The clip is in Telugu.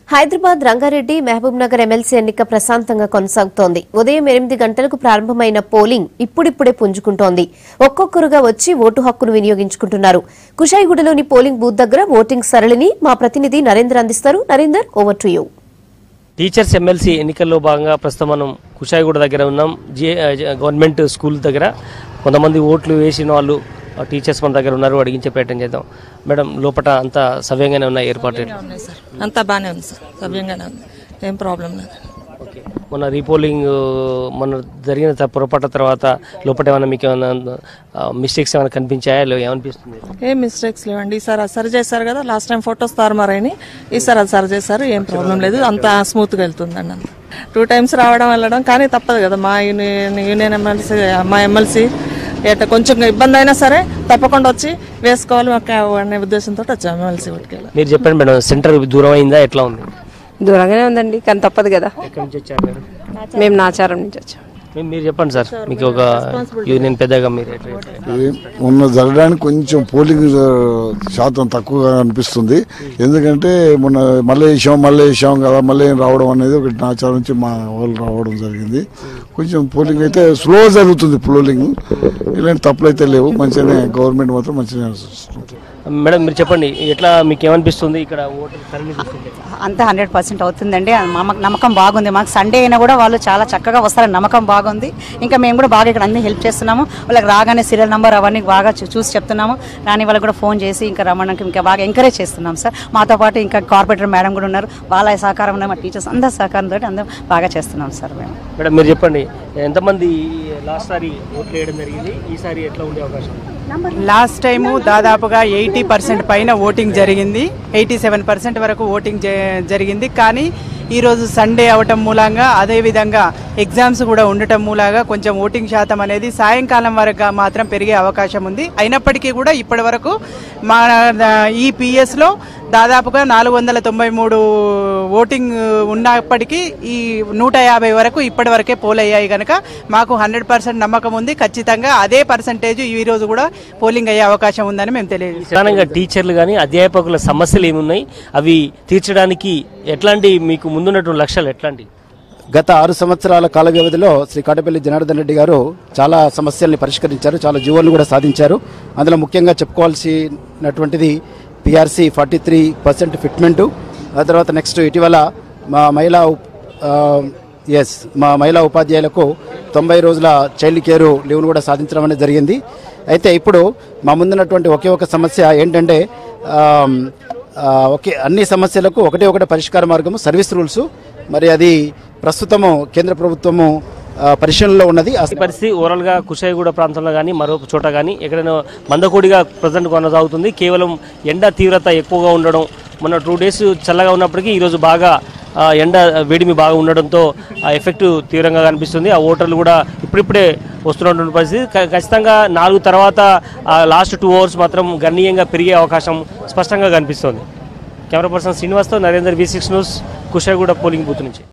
హైదరాబాద్ రంగారెడ్డి మహబూబ్ నగర్ ఎమ్మెల్సీ ఎన్నిక ప్రశాంతంగా కొనసాగుతోంది. ఉదయం 8 గంటలకు ప్రారంభమైన పోలింగ్ ఇప్పుడిప్పుడే పుంజుకుంటోంది. ఒక్కొక్కరుగా వచ్చి ఓటు హక్కును వినియోగించుకుంటున్నారు. కుషాయిగూడలోని పోలింగ్ బూత్ దగ్గర ఓటింగ్ సరళిని మా ప్రతినిధి నరేందర్ అందిస్తారు. Narender, over to you. Teachers MLC ఎన్నికల్లో భాగంగా ప్రస్తుతం మనం కుషాయిగూడ దగ్గర ఉన్నాం. గవర్నమెంట్ స్కూల్ దగ్గర కొంతమంది ఓట్లు వేసిన వాళ్ళు టీచర్స్ మన దగ్గర ఉన్నారు. అడిగించే ప్రయత్నం చేద్దాం. మేడం, లోపల అంతా సవ్యంగానే ఉన్నాయి ఏర్పాటు? అంతా బాగానే ఉంది సార్, సవ్యంగానే ఉంది, ఏం ప్రాబ్లం లేదు. ఓకే, మొన్న రీపోలింగ్ మొన్న జరిగిన పొరపాటు తర్వాత లోపల ఏమైనా మీకు ఏమైనా మిస్టేక్స్ ఏమైనా కనిపించాయా? ఏమనిపిస్తుంది? ఏం మిస్టేక్స్ లేవండి. ఈసారి అది సరి చేశారు కదా, లాస్ట్ టైం ఫొటోస్ తారుమారైనా, ఈసారి అది సరి చేశారు, ఏం ప్రాబ్లం లేదు, అంతా స్మూత్గా వెళ్తుందండి. అంత 2 times రావడం వెళ్ళడం కానీ తప్పదు కదా. మా యూనియన్ ఎమ్మెల్సీ, మా ఎమ్మెల్సీ కొంచెం ఇబ్బంది అయినా సరే తప్పకుండా వచ్చి వేసుకోవాలి అనే ఉద్దేశంతో వచ్చాము ఎమ్మెల్సీ ఓటుకి. మీరు చెప్పండి మేడం, సెంటర్ దూరం అయిందా, ఎట్లా ఉంది? దూరంగానే ఉందండి, కానీ తప్పదు కదా. ఎక్కడి నుంచి వచ్చారు మీరు? మేము నాచారం నుంచి వచ్చాం. మీరు చెప్పండి సార్, మీకు ఒక యూనియన్ పెద్దగా మీరు ఉన్న జరగడానికి కొంచెం పోలింగ్ శాతం తక్కువగా అనిపిస్తుంది. ఎందుకంటే మొన్న మళ్ళీ వేసాం కదా, మళ్ళీ రావడం అనేది ఒకటి నాచారం నుంచి మా వాళ్ళు రావడం జరిగింది. కొంచెం పోలింగ్ అయితే స్లో జరుగుతుంది. పోలింగ్ ఇలాంటి తప్పులు అయితే లేవు. మంచిగానే గవర్నమెంట్ మాత్రం మంచిగా. మేడం, మీరు చెప్పండి, ఎట్లా మీకు ఏమనిపిస్తుంది ఇక్కడ ఓటర్? అంతా 100% అవుతుందండి. నమ్మకం బాగుంది. మాకు సండే అయినా కూడా వాళ్ళు చాలా చక్కగా వస్తారని నమ్మకం బాగుంది. ఇంకా మేము కూడా బాగా ఇక్కడ అన్ని హెల్ప్ చేస్తున్నాము. వాళ్ళకి రాగానే సీరియల్ నెంబర్ అవన్నీ బాగా చూసి చెప్తున్నాము. రాని వాళ్ళకి కూడా ఫోన్ చేసి ఇంకా రమ్మడానికి ఇంకా బాగా ఎంకరేజ్ చేస్తున్నాం సార్. మాతో పాటు ఇంకా కార్పొరేటర్ మేడం కూడా ఉన్నారు. వాళ్ళ సహకారం, మా టీచర్స్ అందరి సహకారంతో అందరూ బాగా చేస్తున్నాం సార్ మేము. మేడం, మీరు చెప్పండి, ఎంతమంది లాస్ట్ సారి ఓట్లు వేయడం జరిగింది? ఈసారి ఎట్లా ఉండే అవకాశం? లాస్ట్ టైము దాదాపుగా 80% పైన ఓటింగ్ జరిగింది. 87% వరకు ఓటింగ్ జరిగింది. కానీ ఈరోజు సండే అవటం మూలంగా, అదేవిధంగా ఎగ్జామ్స్ కూడా ఉండటం మూలంగా కొంచెం ఓటింగ్ శాతం అనేది సాయంకాలం వరకు మాత్రం పెరిగే అవకాశం ఉంది. అయినప్పటికీ కూడా ఇప్పటి వరకు మా ఈ పిఎస్లో దాదాపుగా 493 ఓటింగ్ ఉన్నప్పటికీ ఈ 150 వరకు ఇప్పటి వరకే పోల్ అయ్యాయి. కనుక మాకు 100% నమ్మకం ఉంది. ఖచ్చితంగా అదే పర్సంటేజ్ ఈ రోజు కూడా పోలింగ్ అయ్యే అవకాశం ఉందని మేము తెలియజేస్తాం. ప్రధానంగా టీచర్లు కానీ అధ్యాపకుల సమస్యలు ఏమున్నాయి, అవి తీర్చడానికి ఎట్లాంటి మీకు ముందున్నటువంటి లక్ష్యాలు ఎట్లాంటి? గత 6 సంవత్సరాల కాల వ్యవధిలో శ్రీ కాటపల్లి జనార్దన్ రెడ్డి గారు చాలా సమస్యల్ని పరిష్కరించారు, చాలా జీవోలను కూడా సాధించారు. అందులో ముఖ్యంగా చెప్పుకోవాల్సినటువంటిది PRC 43% ఫిట్మెంటు. ఆ తర్వాత నెక్స్ట్ ఇటీవల మా మహిళా ఉపాధ్యాయులకు 90 రోజుల చైల్డ్ కేర్ లీవ్ను కూడా సాధించడం అనేది జరిగింది. అయితే ఇప్పుడు మా ముందున్నటువంటి ఒకే ఒక సమస్య ఏంటంటే, అన్ని సమస్యలకు ఒకటే పరిష్కార మార్గము సర్వీస్ రూల్స్. మరి అది ప్రస్తుతము కేంద్ర ప్రభుత్వము పరిశీలనలో ఉన్నది. పరిస్థితి ఓవరాల్ గా కుషాయిగూడ ప్రాంతంలో కానీ మరో చోట కానీ ఎక్కడైనా మందకోడిగా ప్రజెంట్ కొనసాగుతుంది. కేవలం ఎండ తీవ్రత ఎక్కువగా ఉండడం, మొన్న 2 days చల్లగా ఉన్నప్పటికీ ఈరోజు బాగా ఎండ వేడిమి బాగా ఉండడంతో ఆ ఎఫెక్ట్ తీవ్రంగా కనిపిస్తుంది. ఆ ఓటర్లు కూడా ఇప్పుడిప్పుడే వస్తున్నటువంటి పరిస్థితి. ఖచ్చితంగా 4 తర్వాత లాస్ట్ 2 hours మాత్రం గణనీయంగా పెరిగే అవకాశం స్పష్టంగా కనిపిస్తోంది. కెమెరా పర్సన్ శ్రీనివాస్తో Narender, V6 news, Kushaiguda polling booth నుంచి.